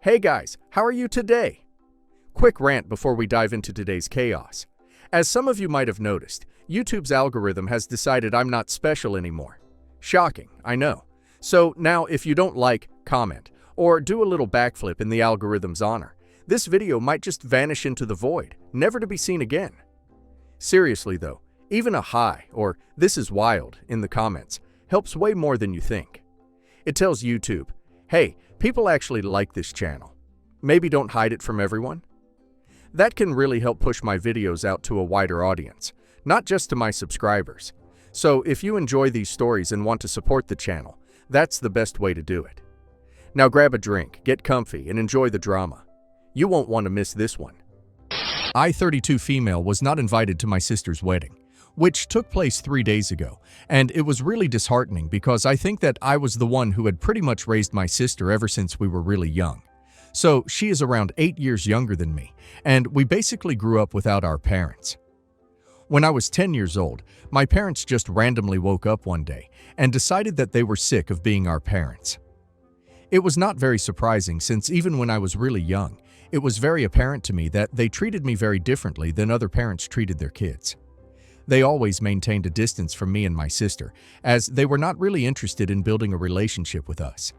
Hey guys, how are you today? Quick rant before we dive into today's chaos. As some of you might have noticed, YouTube's algorithm has decided I'm not special anymore. Shocking, I know. So now if you don't like, comment, or do a little backflip in the algorithm's honor, this video might just vanish into the void, never to be seen again. Seriously though, even a hi or "this is wild" in the comments helps way more than you think. It tells YouTube, hey, people actually like this channel. Maybe don't hide it from everyone. That can really help push my videos out to a wider audience, not just to my subscribers. So if you enjoy these stories and want to support the channel, that's the best way to do it. Now grab a drink, get comfy, and enjoy the drama. You won't want to miss this one. I, 32 female, was not invited to my sister's wedding, which took place 3 days ago, and it was really disheartening because I think that I was the one who had pretty much raised my sister ever since we were really young. So she is around 8 years younger than me, and we basically grew up without our parents. When I was 10 years old, my parents just randomly woke up one day and decided that they were sick of being our parents. It was not very surprising since even when I was really young, it was very apparent to me that they treated me very differently than other parents treated their kids. They always maintained a distance from me and my sister, as they were not really interested in building a relationship with us.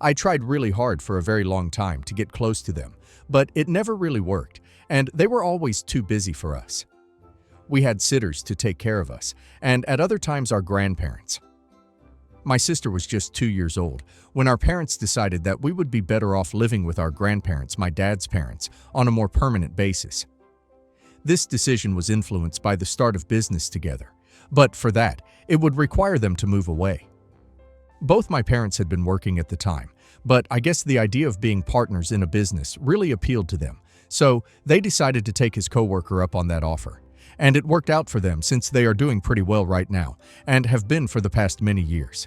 I tried really hard for a very long time to get close to them, but it never really worked, and they were always too busy for us. We had sitters to take care of us, and at other times our grandparents. My sister was just 2 years old when our parents decided that we would be better off living with our grandparents, my dad's parents, on a more permanent basis. This decision was influenced by the start of business together, but for that, it would require them to move away. Both my parents had been working at the time, but I guess the idea of being partners in a business really appealed to them, so they decided to take his coworker up on that offer. And it worked out for them since they are doing pretty well right now, and have been for the past many years.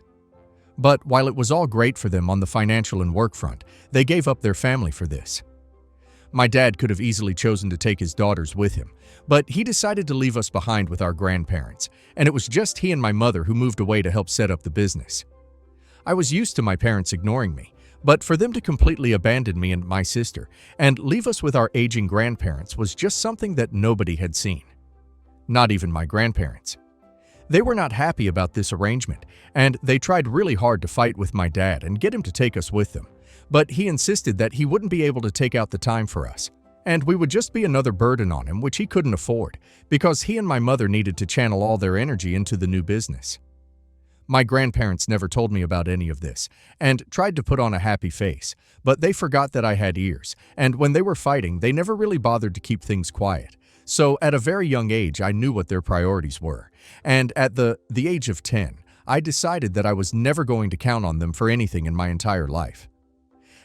But while it was all great for them on the financial and work front, they gave up their family for this. My dad could have easily chosen to take his daughters with him, but he decided to leave us behind with our grandparents, and it was just he and my mother who moved away to help set up the business. I was used to my parents ignoring me, but for them to completely abandon me and my sister and leave us with our aging grandparents was just something that nobody had seen. Not even my grandparents. They were not happy about this arrangement, and they tried really hard to fight with my dad and get him to take us with them. But he insisted that he wouldn't be able to take out the time for us, and we would just be another burden on him, which he couldn't afford, because he and my mother needed to channel all their energy into the new business. My grandparents never told me about any of this, and tried to put on a happy face, but they forgot that I had ears, and when they were fighting, they never really bothered to keep things quiet. So at a very young age, I knew what their priorities were, and at the age of 10, I decided that I was never going to count on them for anything in my entire life.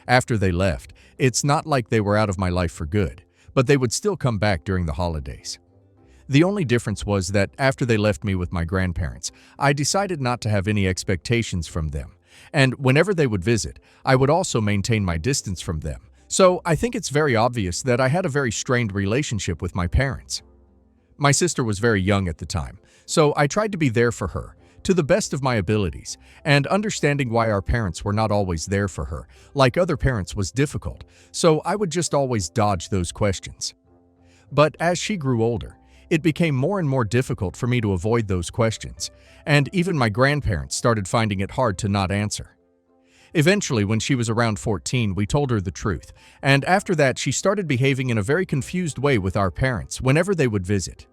After they left, it's not like they were out of my life for good, but they would still come back during the holidays. The only difference was that after they left me with my grandparents, I decided not to have any expectations from them, and whenever they would visit, I would also maintain my distance from them. So I think it's very obvious that I had a very strained relationship with my parents. My sister was very young at the time, so I tried to be there for her, to the best of my abilities, and understanding why our parents were not always there for her, like other parents, was difficult, so I would just always dodge those questions. But as she grew older, it became more and more difficult for me to avoid those questions, and even my grandparents started finding it hard to not answer. Eventually, when she was around 14, we told her the truth, and after that she started behaving in a very confused way with our parents whenever they would visit.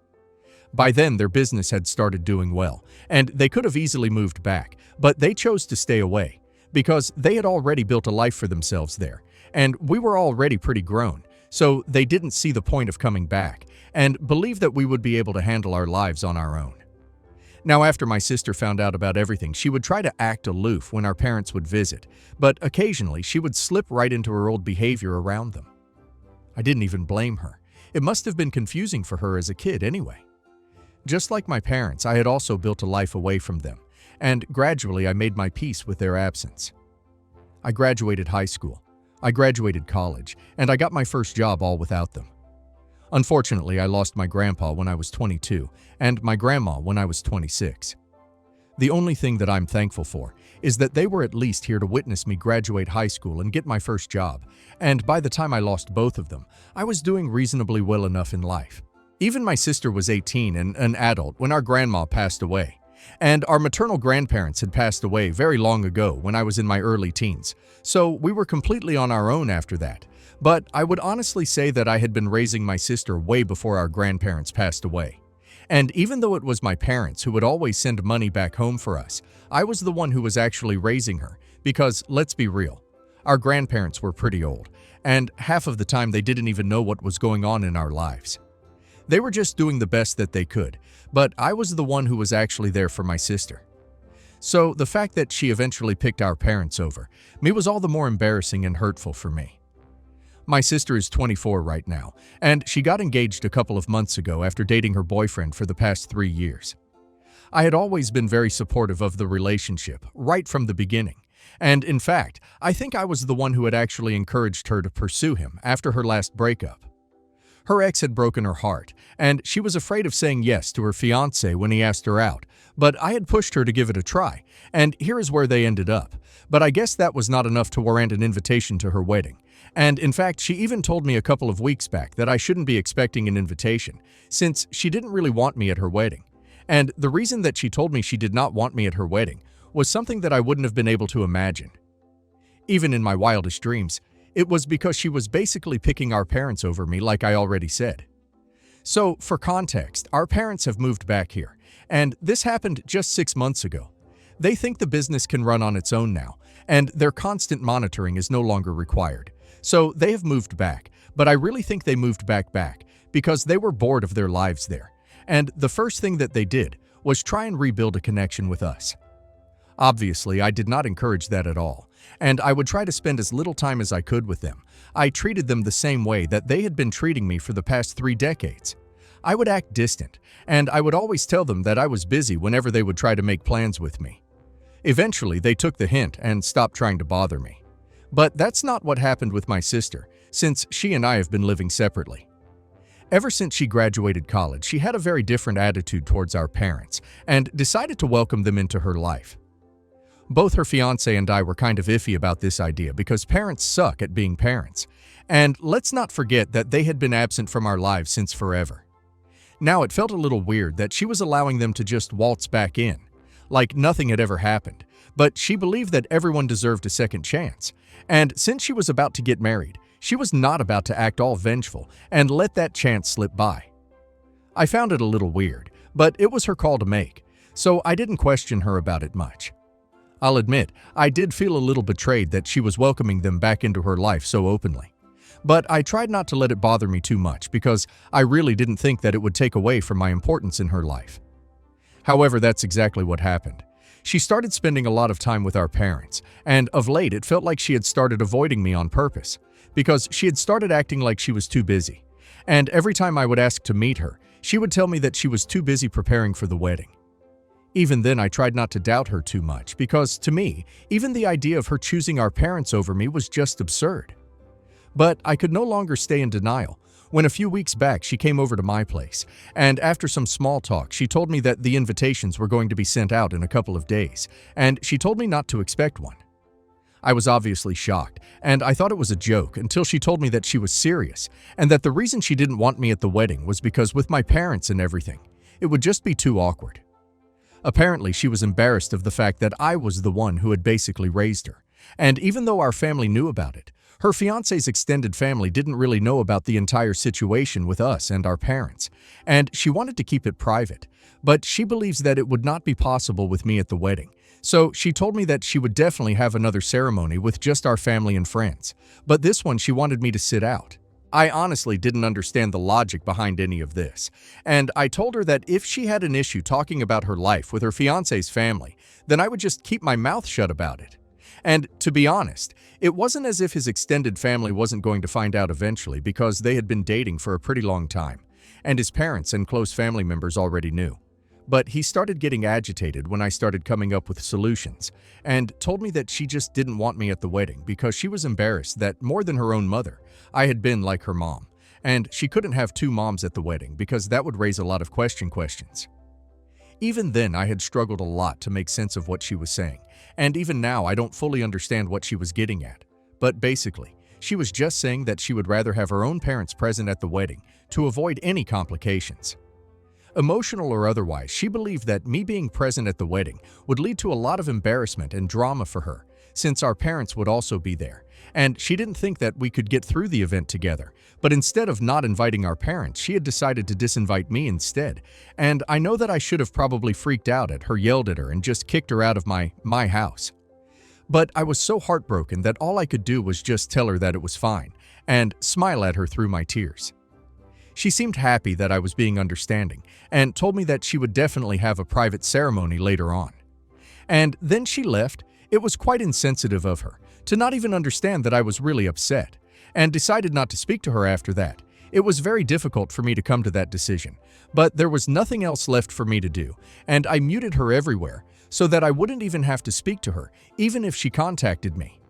By then, their business had started doing well, and they could have easily moved back, but they chose to stay away, because they had already built a life for themselves there, and we were already pretty grown, so they didn't see the point of coming back, and believed that we would be able to handle our lives on our own. Now, after my sister found out about everything, she would try to act aloof when our parents would visit, but occasionally she would slip right into her old behavior around them. I didn't even blame her. It must have been confusing for her as a kid anyway. Just like my parents, I had also built a life away from them, and gradually I made my peace with their absence. I graduated high school, I graduated college, and I got my first job all without them. Unfortunately, I lost my grandpa when I was 22 and my grandma when I was 26. The only thing that I'm thankful for is that they were at least here to witness me graduate high school and get my first job, and by the time I lost both of them, I was doing reasonably well enough in life. Even my sister was 18 and an adult when our grandma passed away, and our maternal grandparents had passed away very long ago when I was in my early teens, so we were completely on our own after that. But I would honestly say that I had been raising my sister way before our grandparents passed away. And even though it was my parents who would always send money back home for us, I was the one who was actually raising her because, let's be real, our grandparents were pretty old, and half of the time they didn't even know what was going on in our lives. They were just doing the best that they could, but I was the one who was actually there for my sister. So the fact that she eventually picked our parents over me was all the more embarrassing and hurtful for me. My sister is 24 right now, and she got engaged a couple of months ago after dating her boyfriend for the past 3 years. I had always been very supportive of the relationship, right from the beginning, and in fact, I think I was the one who had actually encouraged her to pursue him after her last breakup. Her ex had broken her heart, and she was afraid of saying yes to her fiance when he asked her out, but I had pushed her to give it a try, and here is where they ended up. But I guess that was not enough to warrant an invitation to her wedding. And in fact, she even told me a couple of weeks back that I shouldn't be expecting an invitation, since she didn't really want me at her wedding. And the reason that she told me she did not want me at her wedding was something that I wouldn't have been able to imagine. Even in my wildest dreams, it was because she was basically picking our parents over me, like I already said. So, for context, our parents have moved back here, and this happened just 6 months ago. They think the business can run on its own now, and their constant monitoring is no longer required. So they have moved back, but I really think they moved back because they were bored of their lives there. And the first thing that they did was try and rebuild a connection with us. Obviously, I did not encourage that at all, and I would try to spend as little time as I could with them. I treated them the same way that they had been treating me for the past 3 decades. I would act distant, and I would always tell them that I was busy whenever they would try to make plans with me. Eventually, they took the hint and stopped trying to bother me. But that's not what happened with my sister, since she and I have been living separately. Ever since she graduated college, she had a very different attitude towards our parents and decided to welcome them into her life. Both her fiance and I were kind of iffy about this idea because parents suck at being parents, and let's not forget that they had been absent from our lives since forever. Now it felt a little weird that she was allowing them to just waltz back in, like nothing had ever happened, but she believed that everyone deserved a second chance. And since she was about to get married, she was not about to act all vengeful and let that chance slip by. I found it a little weird, but it was her call to make, so I didn't question her about it much. I'll admit, I did feel a little betrayed that she was welcoming them back into her life so openly. But I tried not to let it bother me too much because I really didn't think that it would take away from my importance in her life. However, that's exactly what happened. She started spending a lot of time with our parents, and of late it felt like she had started avoiding me on purpose, because she had started acting like she was too busy. And every time I would ask to meet her, she would tell me that she was too busy preparing for the wedding. Even then, I tried not to doubt her too much, because to me, even the idea of her choosing our parents over me was just absurd. But I could no longer stay in denial, when a few weeks back she came over to my place, and after some small talk she told me that the invitations were going to be sent out in a couple of days, and she told me not to expect one. I was obviously shocked, and I thought it was a joke until she told me that she was serious, and that the reason she didn't want me at the wedding was because with my parents and everything, it would just be too awkward. Apparently, she was embarrassed of the fact that I was the one who had basically raised her, and even though our family knew about it, her fiance's extended family didn't really know about the entire situation with us and our parents, and she wanted to keep it private, but she believes that it would not be possible with me at the wedding. So she told me that she would definitely have another ceremony with just our family and friends, but this one she wanted me to sit out. I honestly didn't understand the logic behind any of this, and I told her that if she had an issue talking about her life with her fiance's family, then I would just keep my mouth shut about it. And to be honest, it wasn't as if his extended family wasn't going to find out eventually because they had been dating for a pretty long time, and his parents and close family members already knew. But he started getting agitated when I started coming up with solutions, and told me that she just didn't want me at the wedding because she was embarrassed that more than her own mother, I had been like her mom, and she couldn't have 2 moms at the wedding because that would raise a lot of questions. Even then, I had struggled a lot to make sense of what she was saying, and even now I don't fully understand what she was getting at. But basically, she was just saying that she would rather have her own parents present at the wedding to avoid any complications. Emotional or otherwise, she believed that me being present at the wedding would lead to a lot of embarrassment and drama for her, since our parents would also be there, and she didn't think that we could get through the event together. But instead of not inviting our parents, she had decided to disinvite me instead, and I know that I should have probably freaked out at her, yelled at her, and just kicked her out of my house. But I was so heartbroken that all I could do was just tell her that it was fine, and smile at her through my tears. She seemed happy that I was being understanding, and told me that she would definitely have a private ceremony later on. And then she left. It was quite insensitive of her to not even understand that I was really upset, and decided not to speak to her after that. It was very difficult for me to come to that decision, but there was nothing else left for me to do, and I muted her everywhere so that I wouldn't even have to speak to her, even if she contacted me.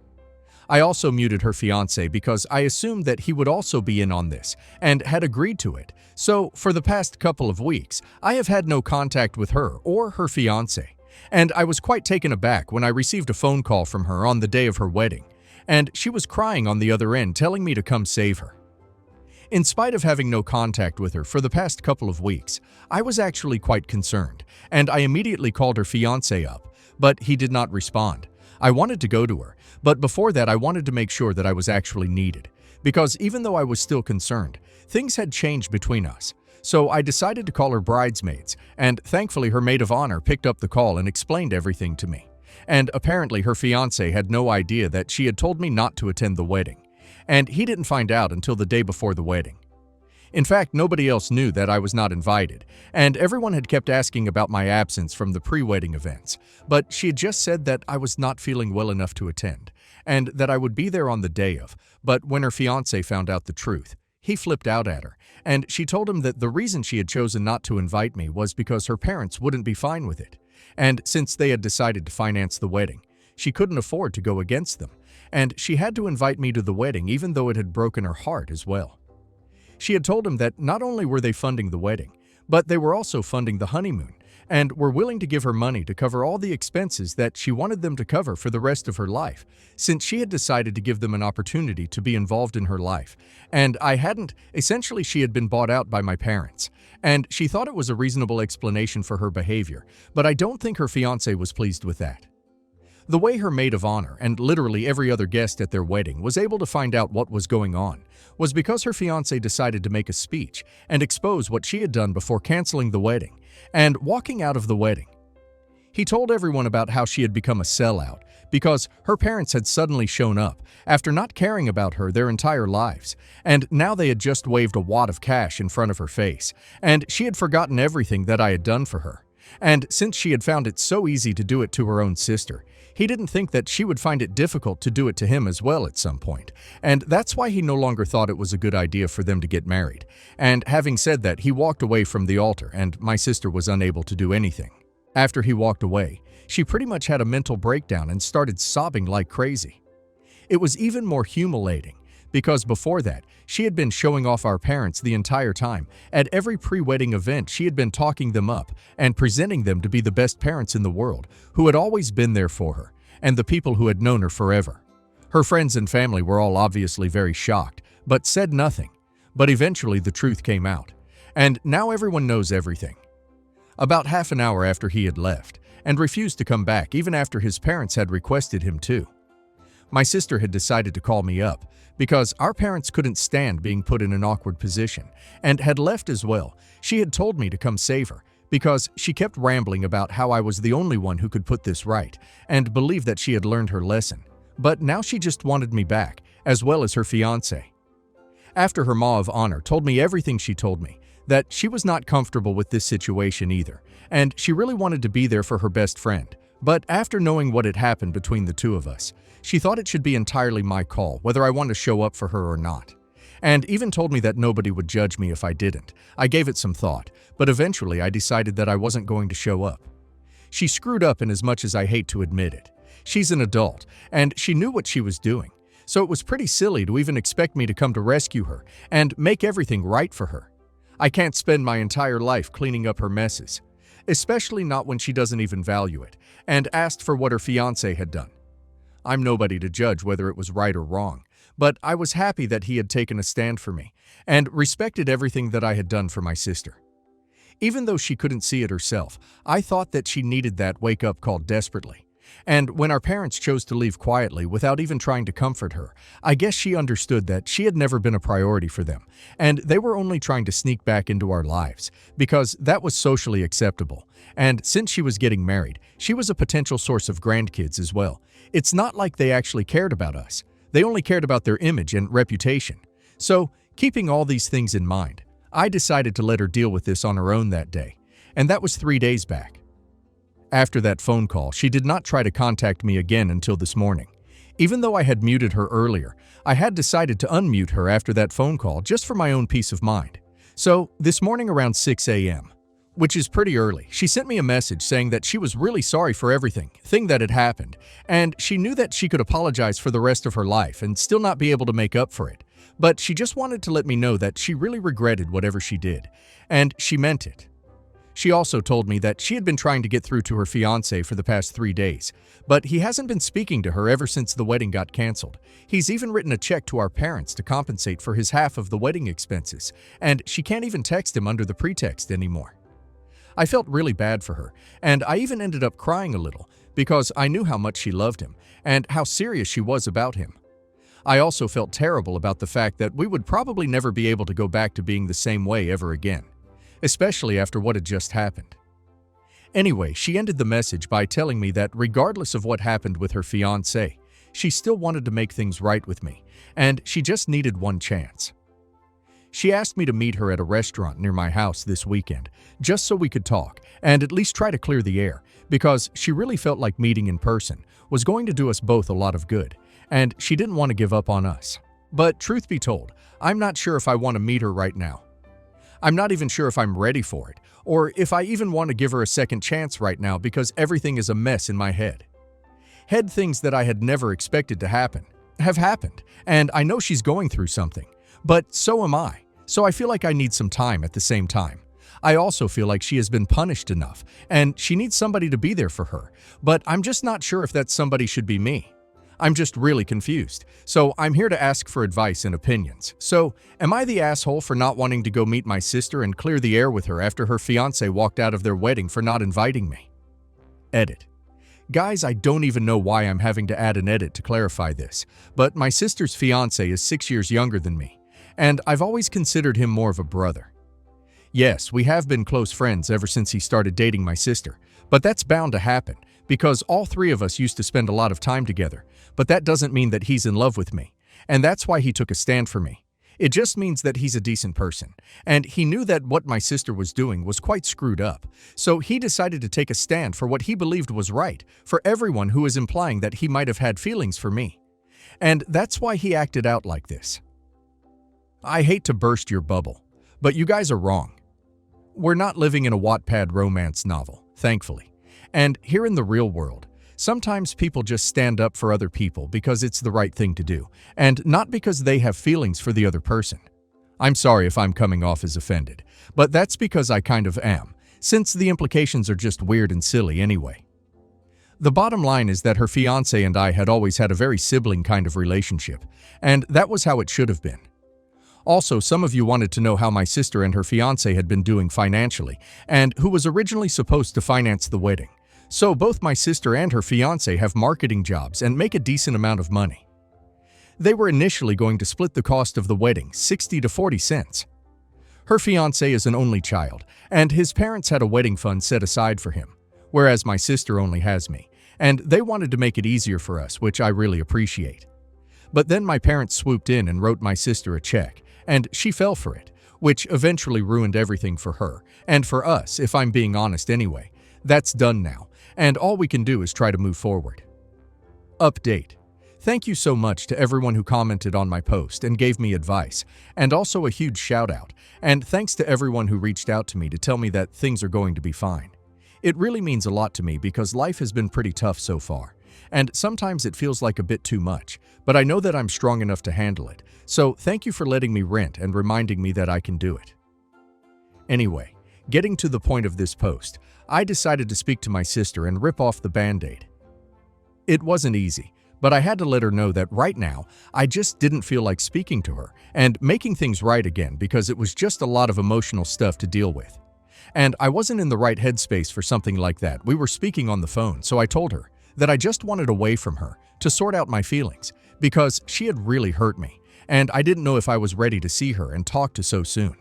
I also muted her fiance because I assumed that he would also be in on this and had agreed to it. So for the past couple of weeks, I have had no contact with her or her fiance. And I was quite taken aback when I received a phone call from her on the day of her wedding, and she was crying on the other end telling me to come save her. In spite of having no contact with her for the past couple of weeks, I was actually quite concerned, and I immediately called her fiance up, but he did not respond. I wanted to go to her, but before that I wanted to make sure that I was actually needed, because even though I was still concerned, things had changed between us. So I decided to call her bridesmaids, and thankfully her maid of honor picked up the call and explained everything to me. And apparently her fiance had no idea that she had told me not to attend the wedding, and he didn't find out until the day before the wedding. In fact, nobody else knew that I was not invited, and everyone had kept asking about my absence from the pre-wedding events, but she had just said that I was not feeling well enough to attend, and that I would be there on the day of. But when her fiancé found out the truth, he flipped out at her, and she told him that the reason she had chosen not to invite me was because her parents wouldn't be fine with it, and since they had decided to finance the wedding, she couldn't afford to go against them, and she had to invite me to the wedding even though it had broken her heart as well. She had told him that not only were they funding the wedding, but they were also funding the honeymoon, and were willing to give her money to cover all the expenses that she wanted them to cover for the rest of her life, since she had decided to give them an opportunity to be involved in her life, and I hadn't. Essentially, she had been bought out by my parents, and she thought it was a reasonable explanation for her behavior, but I don't think her fiancé was pleased with that. The way her maid of honor and literally every other guest at their wedding was able to find out what was going on was because her fiancé decided to make a speech and expose what she had done before canceling the wedding and walking out of the wedding. He told everyone about how she had become a sellout because her parents had suddenly shown up after not caring about her their entire lives, and now they had just waved a wad of cash in front of her face, and she had forgotten everything that I had done for her. And since she had found it so easy to do it to her own sister, he didn't think that she would find it difficult to do it to him as well at some point, and that's why he no longer thought it was a good idea for them to get married. And having said that, he walked away from the altar, and my sister was unable to do anything. After he walked away, she pretty much had a mental breakdown and started sobbing like crazy. It was even more humiliating, because before that, she had been showing off our parents the entire time. At every pre-wedding event, she had been talking them up and presenting them to be the best parents in the world, who had always been there for her, and the people who had known her forever. Her friends and family were all obviously very shocked, but said nothing. But eventually the truth came out, and now everyone knows everything. About half an hour after he had left, and refused to come back even after his parents had requested him to, my sister had decided to call me up because our parents couldn't stand being put in an awkward position and had left as well. She had told me to come save her because she kept rambling about how I was the only one who could put this right and believed that she had learned her lesson. But now she just wanted me back, as well as her fiancé. After her maid of honor told me everything, she told me that she was not comfortable with this situation either, and she really wanted to be there for her best friend. But after knowing what had happened between the two of us, she thought it should be entirely my call whether I want to show up for her or not, and even told me that nobody would judge me if I didn't. I gave it some thought, but eventually I decided that I wasn't going to show up. She screwed up in as much as I hate to admit it. She's an adult, and she knew what she was doing, so it was pretty silly to even expect me to come to rescue her and make everything right for her. I can't spend my entire life cleaning up her messes. especially not when she doesn't even value it, and asked for what her fiance had done. I'm nobody to judge whether it was right or wrong, but I was happy that he had taken a stand for me and respected everything that I had done for my sister. Even though she couldn't see it herself, I thought that she needed that wake-up call desperately. And when our parents chose to leave quietly without even trying to comfort her, I guess she understood that she had never been a priority for them, and they were only trying to sneak back into our lives, because that was socially acceptable. And since she was getting married, she was a potential source of grandkids as well. It's not like they actually cared about us. They only cared about their image and reputation. So, keeping all these things in mind, I decided to let her deal with this on her own that day, and that was 3 days back. After that phone call, she did not try to contact me again until this morning. Even though I had muted her earlier, I had decided to unmute her after that phone call just for my own peace of mind. So, this morning around 6 a.m., which is pretty early, she sent me a message saying that she was really sorry for everything that had happened, and she knew that she could apologize for the rest of her life and still not be able to make up for it. But she just wanted to let me know that she really regretted whatever she did, and she meant it. She also told me that she had been trying to get through to her fiancé for the past 3 days, but he hasn't been speaking to her ever since the wedding got canceled. He's even written a check to our parents to compensate for his half of the wedding expenses, and she can't even text him under the pretext anymore. I felt really bad for her, and I even ended up crying a little because I knew how much she loved him and how serious she was about him. I also felt terrible about the fact that we would probably never be able to go back to being the same way ever again, especially after what had just happened. Anyway, she ended the message by telling me that regardless of what happened with her fiancé, she still wanted to make things right with me, and she just needed one chance. She asked me to meet her at a restaurant near my house this weekend, just so we could talk and at least try to clear the air, because she really felt like meeting in person was going to do us both a lot of good, and she didn't want to give up on us. But truth be told, I'm not sure if I want to meet her right now. I'm not even sure if I'm ready for it, or if I even want to give her a second chance right now because everything is a mess in my head. Things that I had never expected to happen have happened, and I know she's going through something, but so am I, so I feel like I need some time at the same time. I also feel like she has been punished enough, and she needs somebody to be there for her, but I'm just not sure if that somebody should be me. I'm just really confused, so I'm here to ask for advice and opinions. So, am I the asshole for not wanting to go meet my sister and clear the air with her after her fiancé walked out of their wedding for not inviting me? Edit. Guys, I don't even know why I'm having to add an edit to clarify this, but my sister's fiancé is 6 years younger than me, and I've always considered him more of a brother. Yes, we have been close friends ever since he started dating my sister, but that's bound to happen because all three of us used to spend a lot of time together, but that doesn't mean that he's in love with me, and that's why he took a stand for me. It just means that he's a decent person, and he knew that what my sister was doing was quite screwed up, so he decided to take a stand for what he believed was right for everyone who was implying that he might have had feelings for me. And that's why he acted out like this. I hate to burst your bubble, but you guys are wrong. We're not living in a Wattpad romance novel, thankfully. And here in the real world, sometimes people just stand up for other people because it's the right thing to do, and not because they have feelings for the other person. I'm sorry if I'm coming off as offended, but that's because I kind of am, since the implications are just weird and silly anyway. The bottom line is that her fiancé and I had always had a very sibling kind of relationship, and that was how it should have been. Also, some of you wanted to know how my sister and her fiancé had been doing financially, and who was originally supposed to finance the wedding. So both my sister and her fiancé have marketing jobs and make a decent amount of money. They were initially going to split the cost of the wedding 60 to 40 cents. Her fiancé is an only child, and his parents had a wedding fund set aside for him, whereas my sister only has me, and they wanted to make it easier for us, which I really appreciate. But then my parents swooped in and wrote my sister a check, and she fell for it, which eventually ruined everything for her, and for us, if I'm being honest anyway. That's done now, and all we can do is try to move forward. Update. Thank you so much to everyone who commented on my post and gave me advice, and also a huge shout out, and thanks to everyone who reached out to me to tell me that things are going to be fine. It really means a lot to me because life has been pretty tough so far, and sometimes it feels like a bit too much, but I know that I'm strong enough to handle it, so thank you for letting me rant and reminding me that I can do it. Anyway, Getting to the point of this post, I decided to speak to my sister and rip off the band-aid. It wasn't easy, but I had to let her know that right now, I just didn't feel like speaking to her and making things right again because it was just a lot of emotional stuff to deal with. And I wasn't in the right headspace for something like that. We were speaking on the phone, so I told her that I just wanted away from her to sort out my feelings because she had really hurt me, and I didn't know if I was ready to see her and talk to so soon.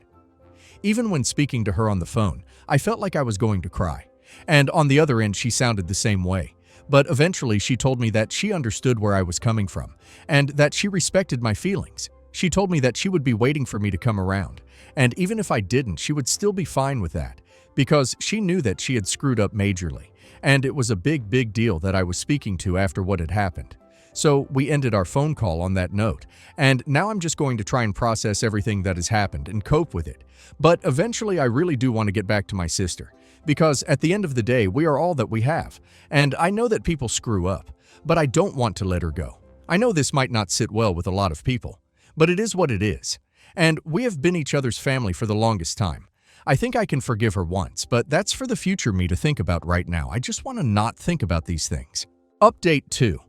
Even when speaking to her on the phone, I felt like I was going to cry. And on the other end, she sounded the same way. But eventually, she told me that she understood where I was coming from and that she respected my feelings. She told me that she would be waiting for me to come around. And even if I didn't, she would still be fine with that because she knew that she had screwed up majorly. And it was a big deal that I was speaking to after what had happened. So we ended our phone call on that note, and now I'm just going to try and process everything that has happened and cope with it. But eventually I really do want to get back to my sister, because at the end of the day, we are all that we have, and I know that people screw up, but I don't want to let her go. I know this might not sit well with a lot of people, but it is what it is, and we have been each other's family for the longest time. I think I can forgive her once, but that's for the future me to think about right now. I just want to not think about these things. Update 2.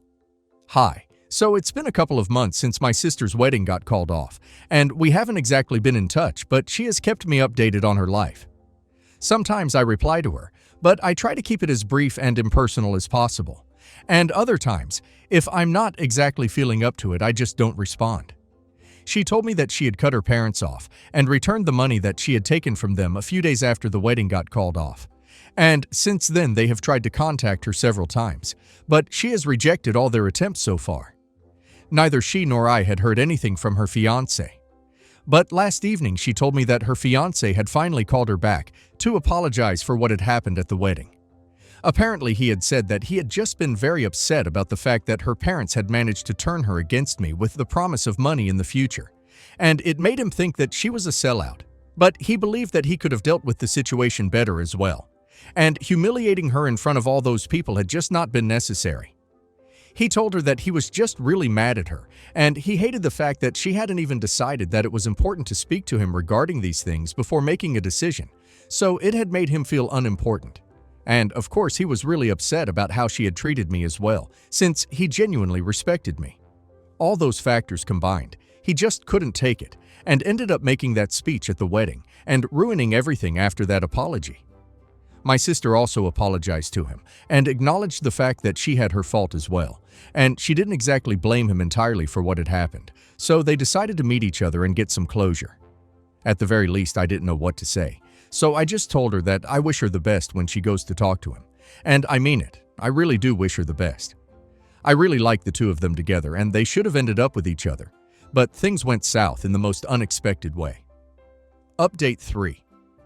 Hi. So it's been a couple of months since my sister's wedding got called off, and we haven't exactly been in touch, but she has kept me updated on her life. Sometimes I reply to her, but I try to keep it as brief and impersonal as possible. And other times, if I'm not exactly feeling up to it, I just don't respond. She told me that she had cut her parents off and returned the money that she had taken from them a few days after the wedding got called off. And since then, they have tried to contact her several times, but she has rejected all their attempts so far. Neither she nor I had heard anything from her fiance. But last evening, she told me that her fiance had finally called her back to apologize for what had happened at the wedding. Apparently, he had said that he had just been very upset about the fact that her parents had managed to turn her against me with the promise of money in the future, and it made him think that she was a sellout. But he believed that he could have dealt with the situation better as well. And humiliating her in front of all those people had just not been necessary. He told her that he was just really mad at her, and he hated the fact that she hadn't even decided that it was important to speak to him regarding these things before making a decision, so it had made him feel unimportant. And of course, he was really upset about how she had treated me as well, since he genuinely respected me. All those factors combined, he just couldn't take it, and ended up making that speech at the wedding and ruining everything after that apology. My sister also apologized to him and acknowledged the fact that she had her fault as well, and she didn't exactly blame him entirely for what had happened, so they decided to meet each other and get some closure. At the very least, I didn't know what to say, so I just told her that I wish her the best when she goes to talk to him, and I mean it, I really do wish her the best. I really like the two of them together, and they should have ended up with each other, but things went south in the most unexpected way. Update 3.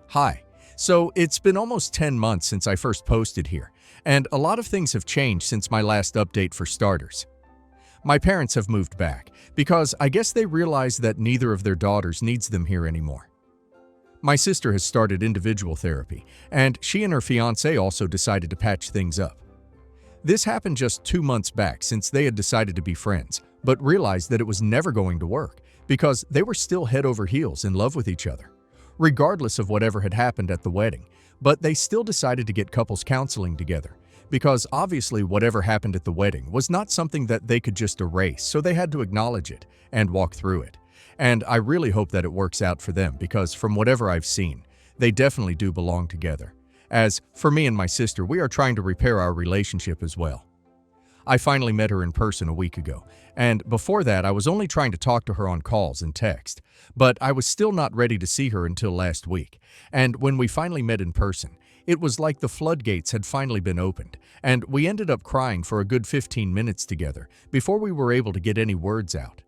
Hi. So it's been almost 10 months since I first posted here, and a lot of things have changed since my last update for starters. My parents have moved back because I guess they realized that neither of their daughters needs them here anymore. My sister has started individual therapy, and she and her fiance also decided to patch things up. This happened just 2 months back since they had decided to be friends, but realized that it was never going to work because they were still head over heels in love with each other, regardless of whatever had happened at the wedding, but they still decided to get couples counseling together because obviously whatever happened at the wedding was not something that they could just erase, so they had to acknowledge it and walk through it. And I really hope that it works out for them because from whatever I've seen, they definitely do belong together. As for me and my sister, we are trying to repair our relationship as well. I finally met her in person a week ago, and before that I was only trying to talk to her on calls and text, but I was still not ready to see her until last week, and when we finally met in person, it was like the floodgates had finally been opened, and we ended up crying for a good 15 minutes together before we were able to get any words out.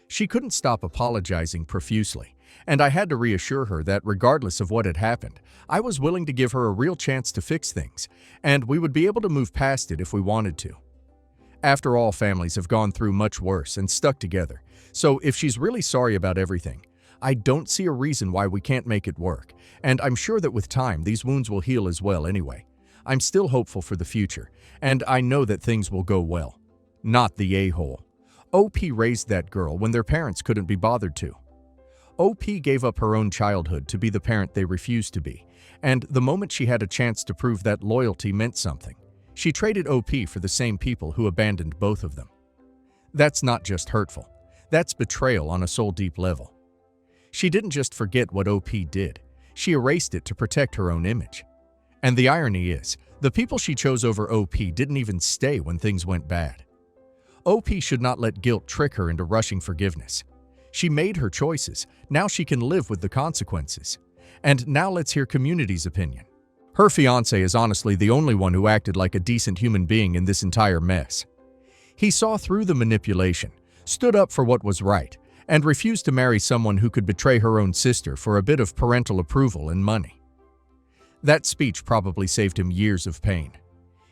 She couldn't stop apologizing profusely, and I had to reassure her that regardless of what had happened, I was willing to give her a real chance to fix things, and we would be able to move past it if we wanted to. After all, families have gone through much worse and stuck together, so if she's really sorry about everything, I don't see a reason why we can't make it work, and I'm sure that with time these wounds will heal as well anyway. I'm still hopeful for the future, and I know that things will go well. Not the a-hole. OP raised that girl when their parents couldn't be bothered to. OP gave up her own childhood to be the parent they refused to be, and the moment she had a chance to prove that loyalty meant something, she traded OP for the same people who abandoned both of them. That's not just hurtful. That's betrayal on a soul-deep level. She didn't just forget what OP did. She erased it to protect her own image. And the irony is, the people she chose over OP didn't even stay when things went bad. OP should not let guilt trick her into rushing forgiveness. She made her choices. Now she can live with the consequences. And now let's hear community's opinion. Her fiance is honestly the only one who acted like a decent human being in this entire mess. He saw through the manipulation, stood up for what was right, and refused to marry someone who could betray her own sister for a bit of parental approval and money. That speech probably saved him years of pain.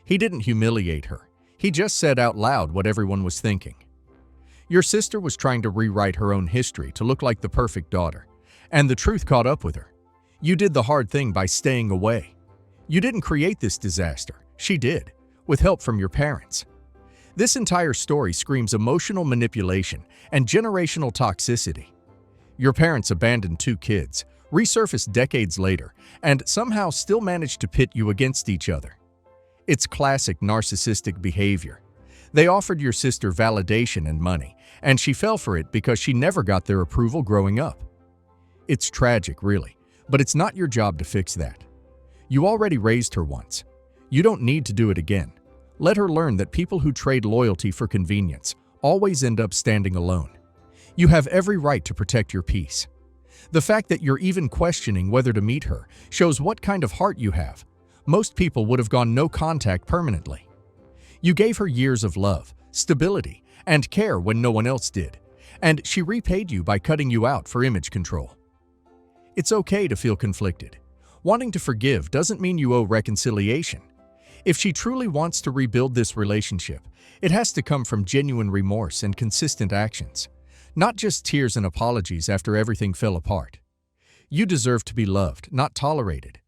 He didn't humiliate her. He just said out loud what everyone was thinking. Your sister was trying to rewrite her own history to look like the perfect daughter, and the truth caught up with her. You did the hard thing by staying away. You didn't create this disaster. She did, with help from your parents. This entire story screams emotional manipulation and generational toxicity. Your parents abandoned two kids, resurfaced decades later, and somehow still managed to pit you against each other. It's classic narcissistic behavior. They offered your sister validation and money, and she fell for it because she never got their approval growing up. It's tragic, really, but it's not your job to fix that. You already raised her once. You don't need to do it again. Let her learn that people who trade loyalty for convenience always end up standing alone. You have every right to protect your peace. The fact that you're even questioning whether to meet her shows what kind of heart you have. Most people would have gone no contact permanently. You gave her years of love, stability, and care when no one else did, and she repaid you by cutting you out for image control. It's okay to feel conflicted. Wanting to forgive doesn't mean you owe reconciliation. If she truly wants to rebuild this relationship, it has to come from genuine remorse and consistent actions, not just tears and apologies after everything fell apart. You deserve to be loved, not tolerated.